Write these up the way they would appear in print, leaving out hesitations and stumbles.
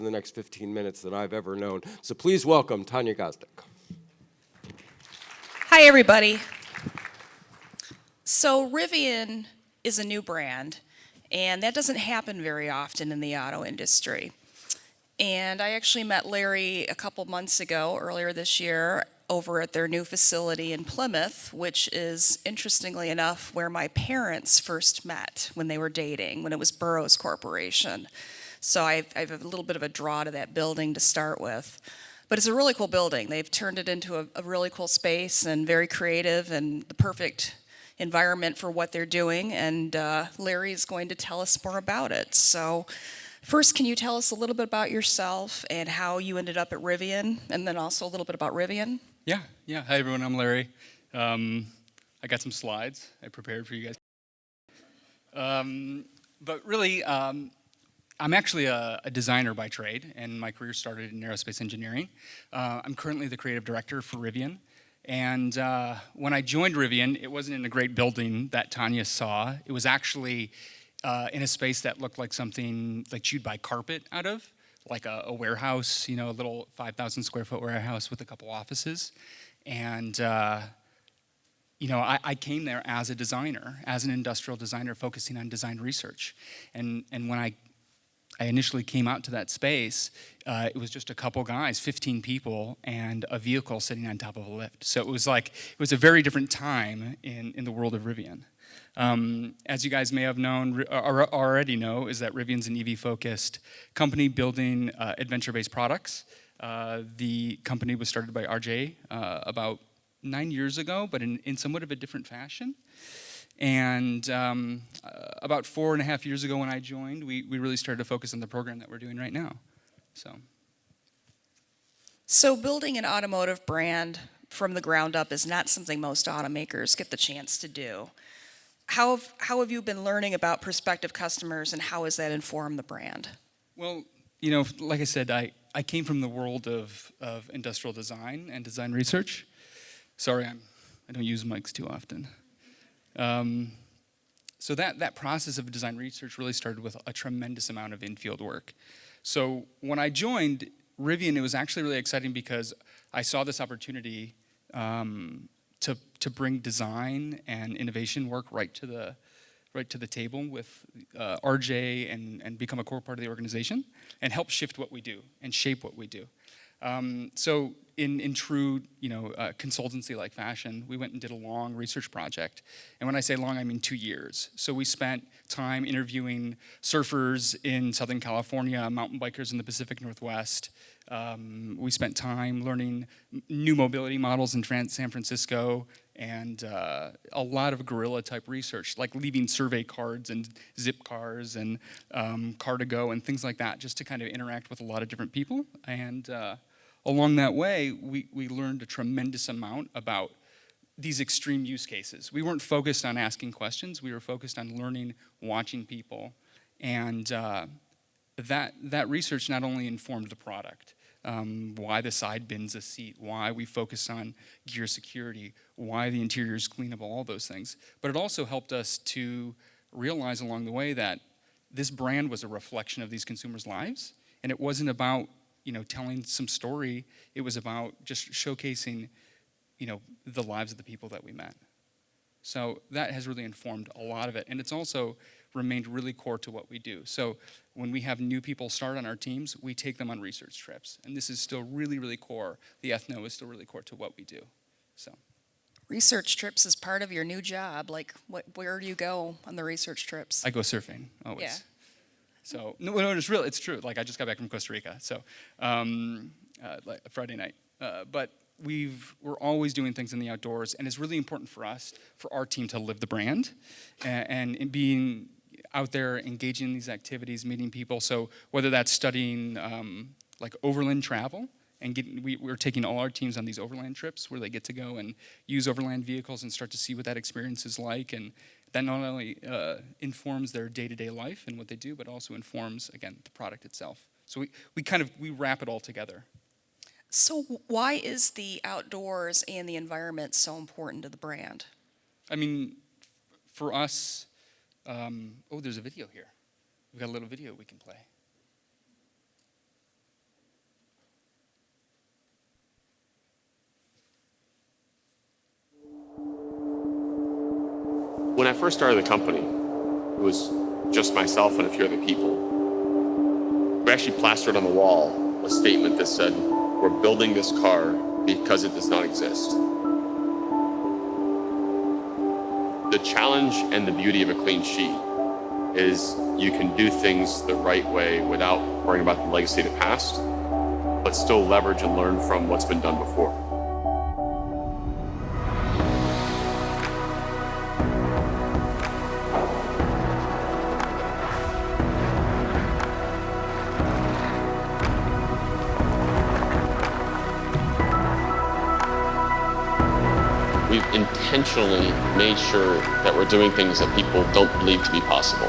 in the next 15 minutes than I've ever known. So please welcome Tanya Gazdik. Hi, everybody. So Rivian is a new brand, and that doesn't happen very often in the auto industry. And I actually met Larry a couple months ago, earlier this year, over at their new facility in Plymouth, which is, interestingly enough, where my parents first met when they were dating, when it was Burroughs Corporation. So I have a little bit of a draw to that building to start with. But it's a really cool building. They've turned it into a really cool space and very creative and the perfect environment for what they're doing. And Larry's going to tell us more about it. So first, can you tell us a little bit about yourself and how you ended up at Rivian, and then also a little bit about Rivian? Yeah. Hi, everyone. I'm Larry. I got some slides I prepared for you guys. But really, I'm actually a designer by trade, and my career started in aerospace engineering. I'm currently the creative director for Rivian. And when I joined Rivian, it wasn't in a great building that Tanya saw. It was actually in a space that looked like something like you'd buy carpet out of, like a warehouse, a little 5,000 square foot warehouse with a couple offices. And, I came there as a designer, as an industrial designer focusing on design research. And when I initially came out to that space, it was just a couple guys, 15 people, and a vehicle sitting on top of a lift. So it was a very different time in the world of Rivian. As you guys may have known, or already know, is that Rivian's an EV-focused company building adventure-based products. The company was started by RJ about 9 years ago, but in somewhat of a different fashion. And about 4.5 years ago when I joined, we really started to focus on the program that we're doing right now. So building an automotive brand from the ground up is not something most automakers get the chance to do. How have you been learning about prospective customers, and how has that informed the brand? Well, like I said, I came from the world of industrial design and design research. Sorry, I don't use mics too often. So that process of design research really started with a tremendous amount of in-field work. So when I joined Rivian, it was actually really exciting because I saw this opportunity to bring design and innovation work right to the table with RJ and become a core part of the organization and help shift what we do and shape what we do. So in true consultancy-like fashion, we went and did a long research project. And when I say long, I mean 2 years. So we spent time interviewing surfers in Southern California, mountain bikers in the Pacific Northwest. We spent time learning new mobility models in San Francisco, and a lot of guerrilla-type research, like leaving survey cards and zip cars and Car2Go and things like that, just to kind of interact with a lot of different people. And along that way, we learned a tremendous amount about these extreme use cases. We weren't focused on asking questions. We were focused on learning, watching people. And that research not only informed the product, why the side bin's a seat, why we focus on gear security, why the interior is cleanable, all those things. But it also helped us to realize along the way that this brand was a reflection of these consumers' lives, and it wasn't about telling some story. It was about just showcasing the lives of the people that we met. So that has really informed a lot of it, and it's also remained really core to what we do. So when we have new people start on our teams, we take them on research trips, and this is still really, really core. The ethno is still really core to what we do. So Research trips is part of your new job. Like, where do you go on the research trips? I go surfing always. Yeah. So no, it's true. Like, I just got back from Costa Rica, so like Friday night. But we're always doing things in the outdoors, and it's really important for us, for our team, to live the brand, and in being out there, engaging in these activities, meeting people. So whether that's studying like overland travel, and we're taking all our teams on these overland trips where they get to go and use overland vehicles and start to see what that experience is like, and that not only informs their day-to-day life and what they do, but also informs, again, the product itself. So we wrap it all together. So why is the outdoors and the environment so important to the brand? I mean, for us, there's a video here. We've got a little video we can play. when I first started the company, it was just myself and a few other people. We actually plastered on the wall a statement that said, "We're building this car because it does not exist." The challenge and the beauty of a clean sheet is you can do things the right way without worrying about the legacy of the past, but still leverage and learn from what's been done before. We've intentionally made sure that we're doing things that people don't believe to be possible.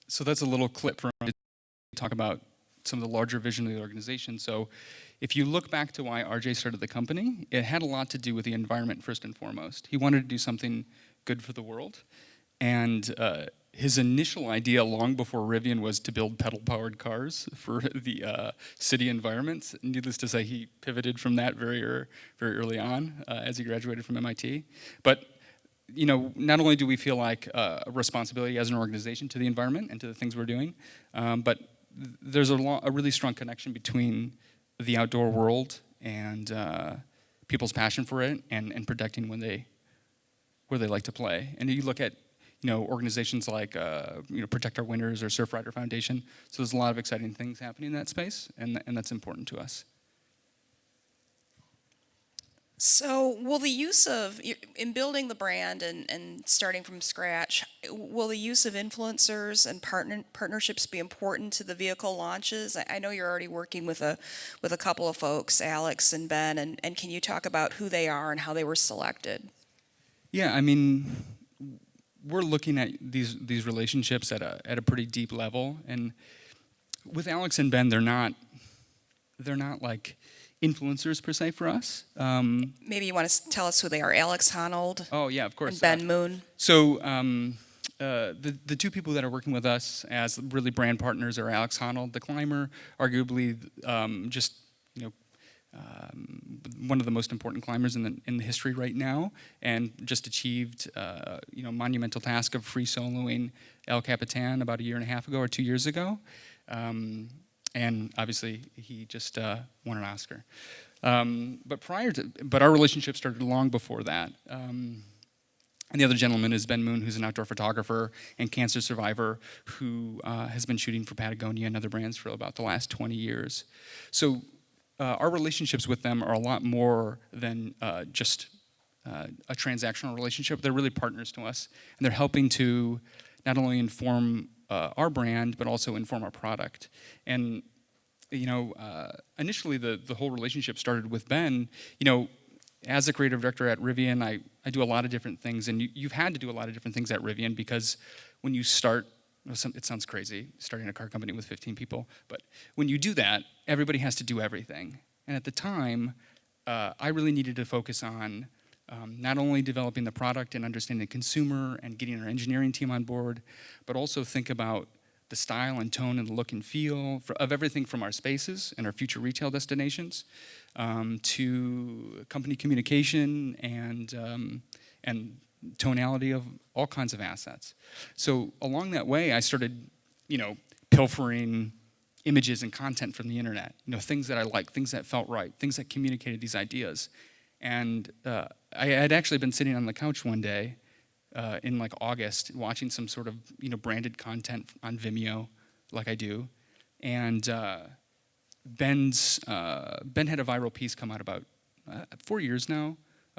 So that's a little clip from to talk about some of the larger vision of the organization. So if you look back to why RJ started the company, it had a lot to do with the environment first and foremost. He wanted to do something good for the world. And his initial idea long before Rivian was to build pedal-powered cars for the city environments. Needless to say, he pivoted from that very early on as he graduated from MIT. But you know, not only do we feel like a responsibility as an organization to the environment and to the things we're doing, but there's a really strong connection between the outdoor world and people's passion for it and protecting where they like to play. And you look at organizations like Protect Our Winters or Surfrider Foundation. So there's a lot of exciting things happening in that space, and that's important to us. So will the use of, in building the brand and starting from scratch, will the use of influencers and partnerships be important to the vehicle launches? I know you're already working with a couple of folks, Alex and Ben, and can you talk about who they are and how they were selected? Yeah, I mean, we're looking at these relationships at a pretty deep level, and with Alex and Ben, they're not like influencers per se for us. Maybe you want to tell us who they are. Alex Honnold. Oh yeah, of course. And Ben Moon. So the two people that are working with us as really brand partners are Alex Honnold, the climber, arguably one of the most important climbers in the history right now, and just achieved monumental task of free soloing El Capitan about 1.5 years ago or 2 years ago. And obviously, he just won an Oscar. But our relationship started long before that. And the other gentleman is Ben Moon, who's an outdoor photographer and cancer survivor who has been shooting for Patagonia and other brands for about the last 20 years. So our relationships with them are a lot more than just a transactional relationship. They're really partners to us, and they're helping to not only inform our brand, but also inform our product. And initially the whole relationship started with Ben. As a creative director at Rivian, I do a lot of different things, and you've had to do a lot of different things at Rivian because when you start, it sounds crazy, starting a car company with 15 people, but when you do that, everybody has to do everything. And at the time, I really needed to focus on not only developing the product and understanding the consumer and getting our engineering team on board, but also think about the style and tone and the look and feel of everything from our spaces and our future retail destinations to company communication and tonality of all kinds of assets. So along that way, I started, pilfering images and content from the internet, things that I liked, things that felt right, things that communicated these ideas. And I had actually been sitting on the couch one day in like August watching some sort of branded content on Vimeo like I do. And Ben had a viral piece come out about 4 years now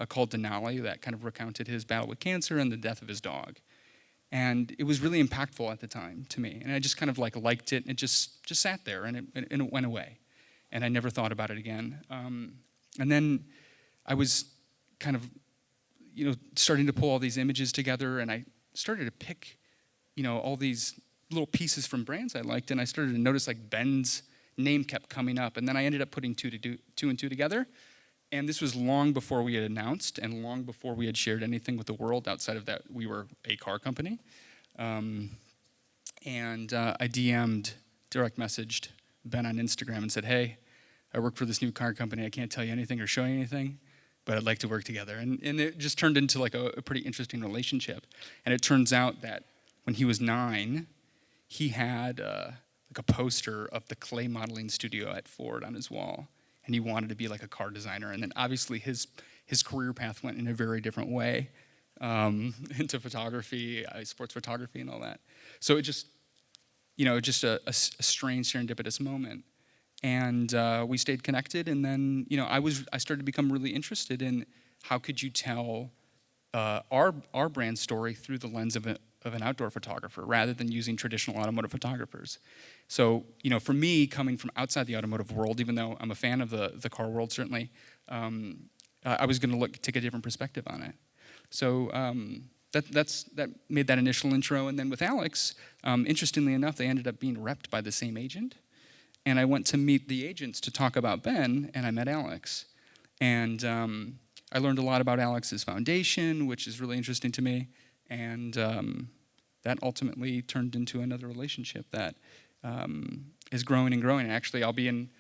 called Denali that kind of recounted his battle with cancer and the death of his dog. And it was really impactful at the time to me. And I just kind of liked it, and it just sat there, and it went away. And I never thought about it again. And then I was kind of, starting to pull all these images together, and I started to pick, all these little pieces from brands I liked, and I started to notice Ben's name kept coming up, and then I ended up putting two and two together. And this was long before we had announced and long before we had shared anything with the world outside of that we were a car company. And I DM'd direct messaged Ben on Instagram and said, hey, I work for this new car company. I can't tell you anything or show you anything, but I'd like to work together. And it just turned into like a pretty interesting relationship. And it turns out that when he was 9, he had like a poster of the clay modeling studio at Ford on his wall. And he wanted to be like a car designer. And then obviously his career path went in a very different way into photography, sports photography and all that. So it just, a strange serendipitous moment. And we stayed connected, and then I started to become really interested in how could you tell our brand story through the lens of an outdoor photographer rather than using traditional automotive photographers. So for me, coming from outside the automotive world, even though I'm a fan of the car world certainly, I was going to take a different perspective on it. So that made that initial intro, and then with Alex, interestingly enough, they ended up being repped by the same agent. And I went to meet the agents to talk about Ben, and I met Alex. And I learned a lot about Alex's foundation, which is really interesting to me. And that ultimately turned into another relationship that is growing and growing. And actually, I'll be in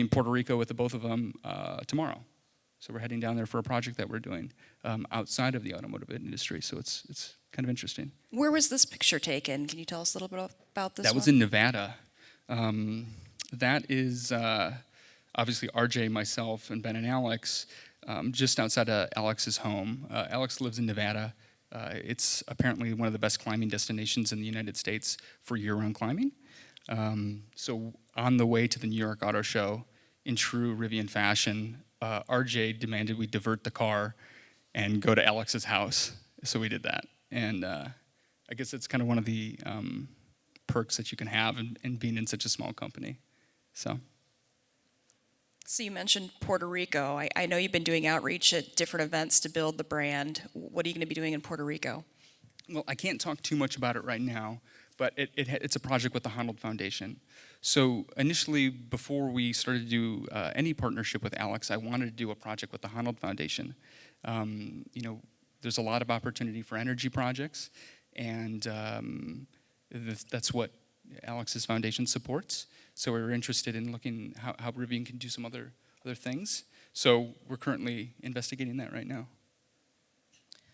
Puerto Rico with the both of them tomorrow. So we're heading down there for a project that we're doing outside of the automotive industry. So it's kind of interesting. Where was this picture taken? Can you tell us a little bit about this That was in Nevada. That is obviously RJ, myself, and Ben and Alex, just outside of Alex's home. Alex lives in Nevada. It's apparently one of the best climbing destinations in the United States for year-round climbing. So on the way to the New York Auto Show, in true Rivian fashion, RJ demanded we divert the car and go to Alex's house. So we did that. And I guess it's kind of one of the perks that you can have in being in such a small company. So you mentioned Puerto Rico. I know you've been doing outreach at different events to build the brand. What are you going to be doing in Puerto Rico? Well, I can't talk too much about it right now, but it's a project with the Honnold Foundation. So initially, before we started to do any partnership with Alex, I wanted to do a project with the Honnold Foundation. There's a lot of opportunity for energy projects, and that's what Alex's foundation supports. So we were interested in looking how Rivian can do some other things. So we're currently investigating that right now.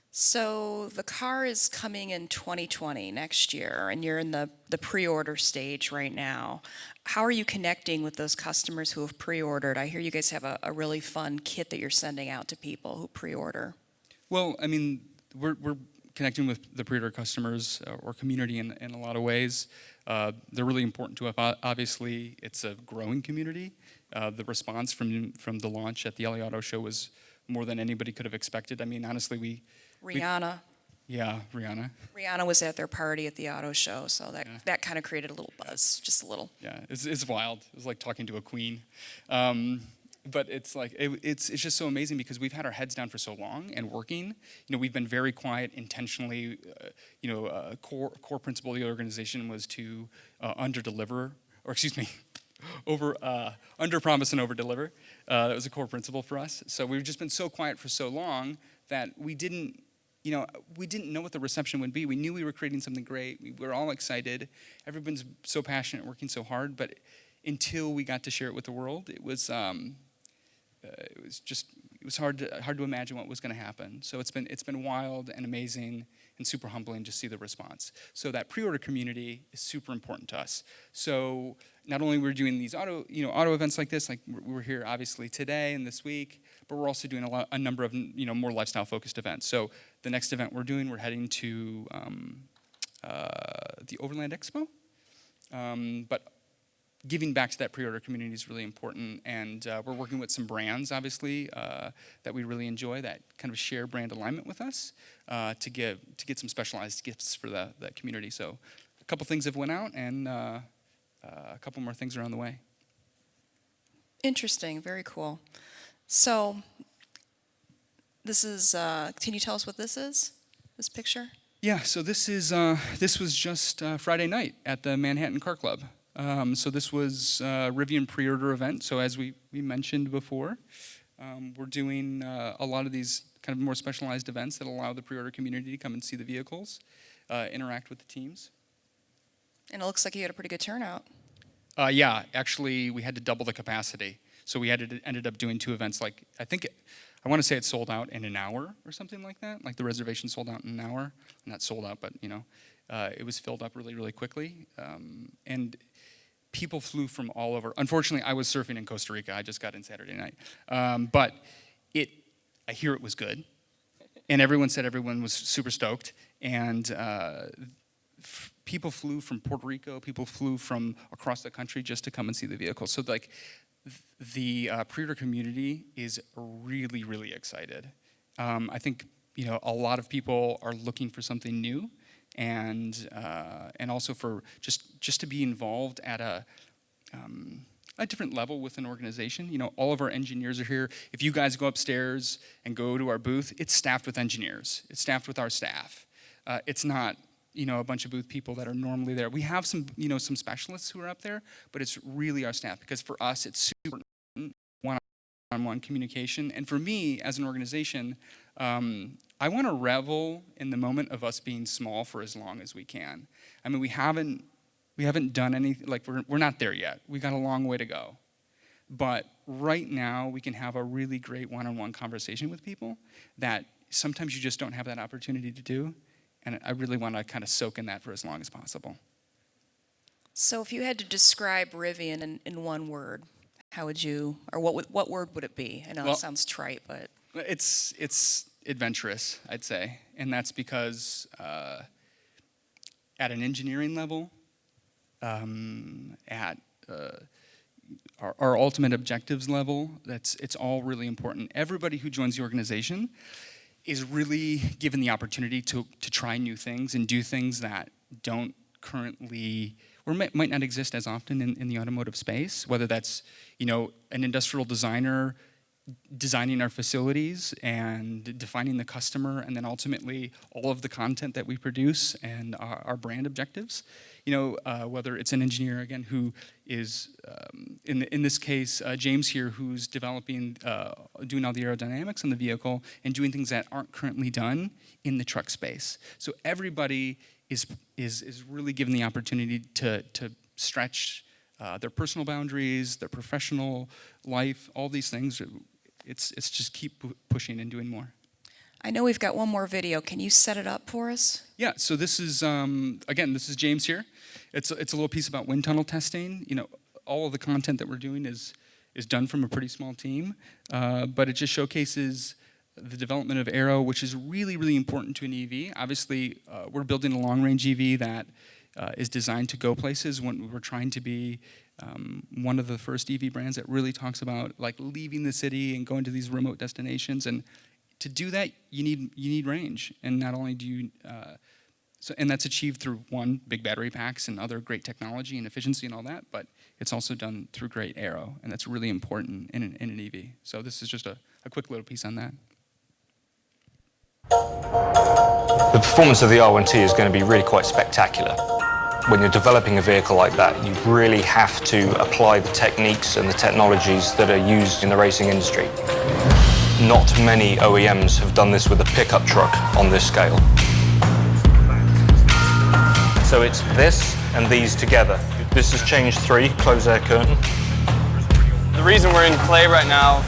So the car is coming in 2020, next year, and you're in the pre-order stage right now. How are you connecting with those customers who have pre-ordered? I hear you guys have a really fun kit that you're sending out to people who pre-order. Well, I mean, we're connecting with the pre-order customers or community in a lot of ways. They're really important to us. Obviously, it's a growing community. The response from the launch at the LA Auto Show was more than anybody could have expected. I mean, honestly, Rihanna. Yeah, Rihanna. Rihanna was at their party at the auto show, so that kind of created a little buzz, just a little. Yeah, it's wild. It was like talking to a queen. But it's like it's just so amazing because we've had our heads down for so long and working. We've been very quiet intentionally. Core principle of the organization was to under-promise and over-deliver. That was a core principle for us. So we've just been so quiet for so long that we didn't know what the reception would be. We knew we were creating something great. We were all excited. Everyone's so passionate, working so hard. But until we got to share it with the world, it was hard to imagine what was going to happen. So it's been wild and amazing and super humbling to see the response. So that pre-order community is super important to us. So not only we're doing these auto events like this, like we're here obviously today and this week, but we're also doing a number of more lifestyle focused events. So the next event we're heading to the Overland Expo, but giving back to that pre-order community is really important, and we're working with some brands, obviously, that we really enjoy, that kind of share brand alignment with us, to get some specialized gifts for that community. So a couple things have went out, and a couple more things are on the way. Interesting, very cool. So this is, can you tell us what this is, this picture? Yeah, so this was just Friday night at the Manhattan Car Club. So this was a Rivian pre-order event. So as we mentioned before, we're doing a lot of these kind of more specialized events that allow the pre-order community to come and see the vehicles, interact with the teams. And it looks like you had a pretty good turnout. Yeah, actually, we had to double the capacity. So we ended up doing 2 events. Like, I want to say it sold out in an hour or something like that. Like the reservation sold out in an hour. Not sold out, but it was filled up really, really quickly. And people flew from all over. Unfortunately, I was surfing in Costa Rica. I just got in Saturday night. But I hear it was good. And everyone said everyone was super stoked. And people flew from Puerto Rico. People flew from across the country just to come and see the vehicle. So like, the pre-order community is really, really excited. I think a lot of people are looking for something new, and also for just to be involved at a different level with an organization. All of our engineers are here. If you guys go upstairs and go to our booth, it's staffed with engineers. It's staffed with our staff. It's not a bunch of booth people that are normally there. We have some some specialists who are up there, but it's really our staff, because for us it's super important one-on-one communication. And for me as an organization, I want to revel in the moment of us being small for as long as we can. I mean, we haven't done anything, like we're not there yet. We got a long way to go. But right now we can have a really great one-on-one conversation with people that sometimes you just don't have that opportunity to do. And I really want to kind of soak in that for as long as possible. So if you had to describe Rivian in one word, how would you, or what word would it be? I know it sounds trite, but... It's adventurous, I'd say. And that's because at an engineering level, at our ultimate objectives level, it's all really important. Everybody who joins the organization is really given the opportunity to try new things and do things that don't currently, or might not exist as often in the automotive space, whether that's, an industrial designer designing our facilities and defining the customer, and then ultimately all of the content that we produce and our brand objectives. Whether it's an engineer, again, who is, in this case, James here, who's developing, doing all the aerodynamics in the vehicle and doing things that aren't currently done in the truck space. So everybody is really given the opportunity to stretch their personal boundaries, their professional life, all these things. It's just keep pushing and doing more. I know we've got one more video. Can you set it up for us? Yeah, so this is, again, this is James here. It's a little piece about wind tunnel testing. All of the content that we're doing is done from a pretty small team, but it just showcases the development of aero, which is really, really important to an EV. Obviously, we're building a long-range EV that is designed to go places. When we're trying to be one of the first EV brands that really talks about like leaving the city and going to these remote destinations. And to do that, you need range. And not only do you, and that's achieved through one, big battery packs and other great technology and efficiency and all that, but it's also done through great aero, and that's really important in an EV. So this is just a quick little piece on that. The performance of the R1T is going to be really quite spectacular. When you're developing a vehicle like that, you really have to apply the techniques and the technologies that are used in the racing industry. Not many OEMs have done this with a pickup truck on this scale. So it's this and these together. This is change 3, close air curtain. The reason we're in clay right now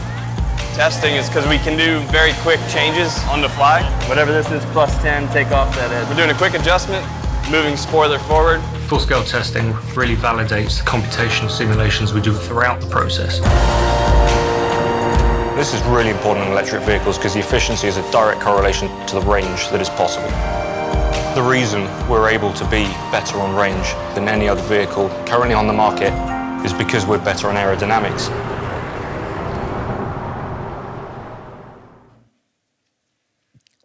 testing is because we can do very quick changes on the fly. Whatever this is, +10, take off that edge. We're doing a quick adjustment, moving spoiler forward. Full-scale testing really validates the computational simulations we do throughout the process. This is really important in electric vehicles because the efficiency is a direct correlation to the range that is possible. The reason we're able to be better on range than any other vehicle currently on the market is because we're better on aerodynamics.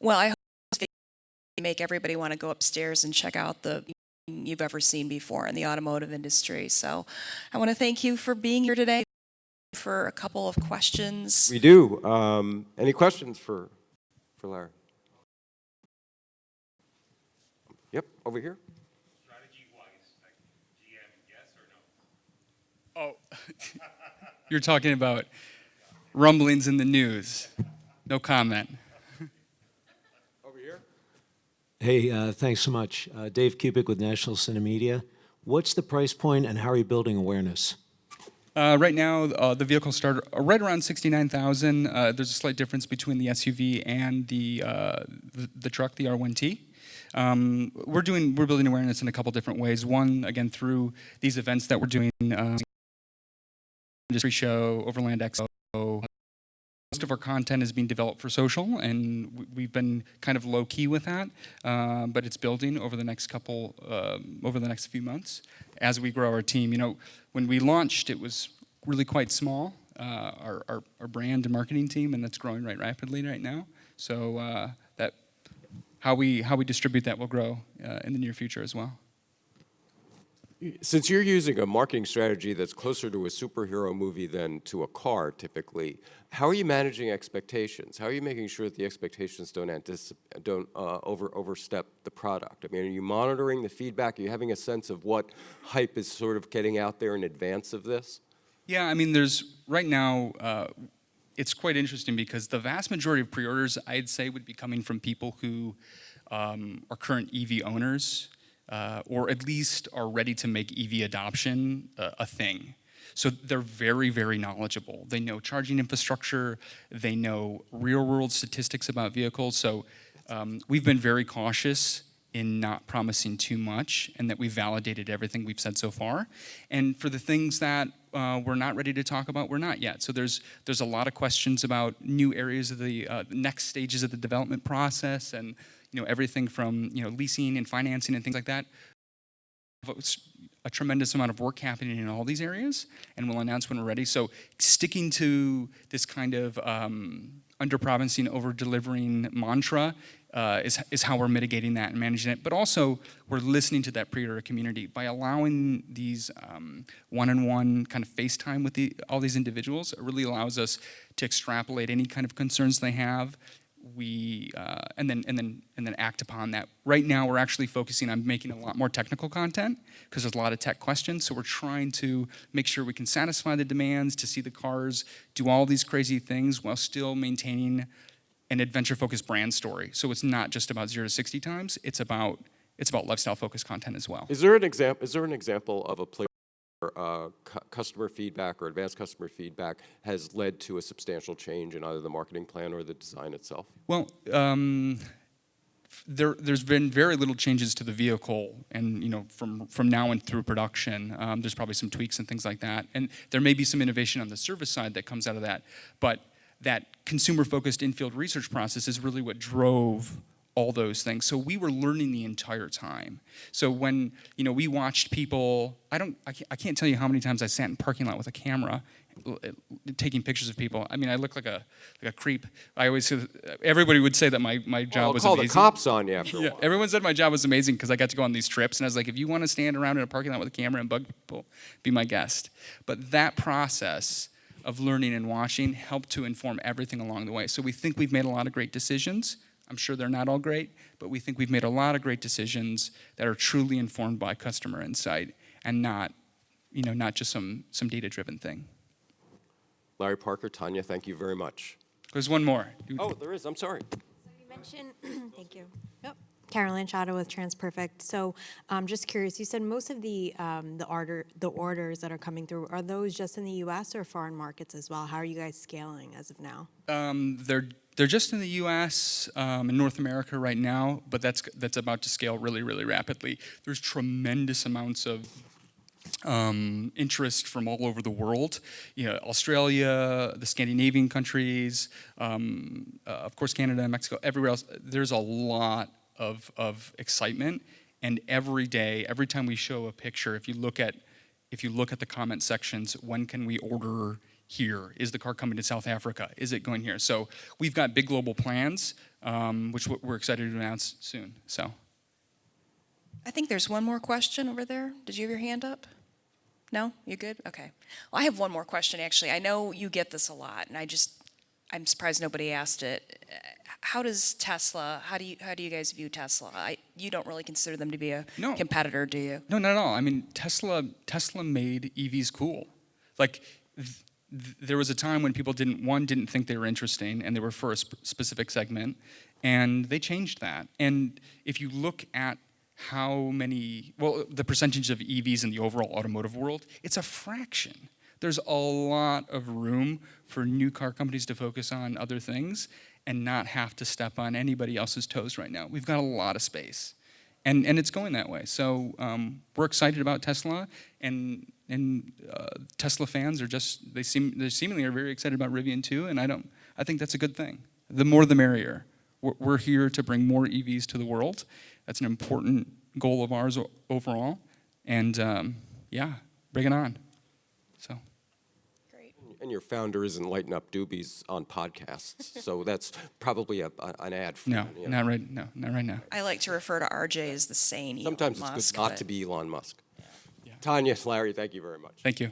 Well, I hope they make everybody want to go upstairs and check out the you've ever seen before in the automotive industry. So I want to thank you for being here today. For a couple of questions. We do. Any questions for Larry? Yep, over here. Strategy-wise, like GM, yes or no? Oh, you're talking about rumblings in the news. No comment. Over here. Hey, thanks so much. Dave Kubik with National Cinemedia. What's the price point and how are you building awareness? Right now, the vehicles start right around $69,000. There's a slight difference between the SUV and the truck, the R1T. We're building awareness in a couple different ways. One, again, through these events that we're doing, industry show, Overland Expo. Most of our content is being developed for social, and we've been kind of low key with that, but it's building over the next few months as we grow our team. You know, when we launched, it was really quite small, our brand and marketing team, and that's growing right rapidly right now. So that how we distribute that will grow in the near future as well. Since you're using a marketing strategy that's closer to a superhero movie than to a car, typically, how are you managing expectations? How are you making sure that the expectations don't overstep the product? I mean, are you monitoring the feedback? Are you having a sense of what hype is sort of getting out there in advance of this? Yeah, I mean, right now, it's quite interesting because the vast majority of pre-orders, I'd say, would be coming from people who are current EV owners, or at least are ready to make EV adoption a thing. So they're very, very knowledgeable. They know charging infrastructure. They know real-world statistics about vehicles. So we've been very cautious in not promising too much, and that we've validated everything we've said so far. And for the things that we're not ready to talk about, we're not yet. So there's a lot of questions about new areas of the next stages of the development process, and everything from leasing and financing and things like that. A tremendous amount of work happening in all these areas, and we'll announce when we're ready. So sticking to this kind of under-promising, over-delivering mantra is how we're mitigating that and managing it. But also, we're listening to that pre-order community by allowing these one-on-one kind of FaceTime with all these individuals. It really allows us to extrapolate any kind of concerns they have. And then act upon that. Right now, we're actually focusing on making a lot more technical content because there's a lot of tech questions. So we're trying to make sure we can satisfy the demands to see the cars do all these crazy things while still maintaining an adventure-focused brand story. So it's not just about 0 to 60 times. It's about lifestyle-focused content as well. Is there an example of a place where customer feedback or advanced customer feedback has led to a substantial change in either the marketing plan or the design itself? Well, there's been very little changes to the vehicle, and from now and through production, there's probably some tweaks and things like that, and there may be some innovation on the service side that comes out of that, but that consumer-focused in-field research process is really what drove all those things. So we were learning the entire time. So when we watched people, I can't tell you how many times I sat in parking lot with a camera, taking pictures of people. I mean, I look like a creep. Everybody would say that my job was amazing. I'll call the cops on you after a while. Everyone said my job was amazing because I got to go on these trips, and I was like, if you want to stand around in a parking lot with a camera and bug people, be my guest. But that process of learning and watching helped to inform everything along the way. So we think we've made a lot of great decisions. I'm sure they're not all great, but we think we've made a lot of great decisions that are truly informed by customer insight and not just some data-driven thing. Larry Parker, Tanya, thank you very much. There's one more. Oh, there is. I'm sorry. So you mentioned, thank you. Yep. Carolyn Shadow with TransPerfect. So I'm just curious, you said most of the orders that are coming through, are those just in the US or foreign markets as well? How are you guys scaling as of now? They're just in the U.S. And North America right now, but that's about to scale really, really rapidly. There's tremendous amounts of interest from all over the world. Australia, the Scandinavian countries, of course Canada, Mexico, everywhere else. There's a lot of excitement, and every day, every time we show a picture, if you look at the comment sections, when can we order here? Is the car coming to South Africa? Is it going here? So we've got big global plans, which we're excited to announce soon. So I think there's one more question over there. Did you have your hand up? No? You good? Okay. Well, I have one more question, actually. I know you get this a lot, and I'm surprised nobody asked it. How does Tesla, how do you guys view Tesla? You don't really consider them to be a competitor, do you? No, not at all. I mean, Tesla made EVs cool. Like, there was a time when people didn't think they were interesting, and they were for a specific segment, and they changed that. And if you look at the percentage of EVs in the overall automotive world, it's a fraction. There's a lot of room for new car companies to focus on other things and not have to step on anybody else's toes right now. We've got a lot of space, and it's going that way. So we're excited about Tesla, and Tesla fans are they seemingly are very excited about Rivian too, and I think that's a good thing. The more the merrier. We're here to bring more EVs to the world. That's an important goal of ours overall, and yeah, bring it on. So. And your founder isn't lighting up doobies on podcasts, so that's probably an ad for No, him, you know. not right now. I like to refer to RJ as the sane Elon Sometimes Musk. it's good not to be Elon Musk. Yeah. Tanya, Larry, thank you very much. Thank you.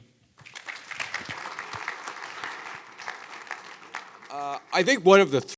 I think one of the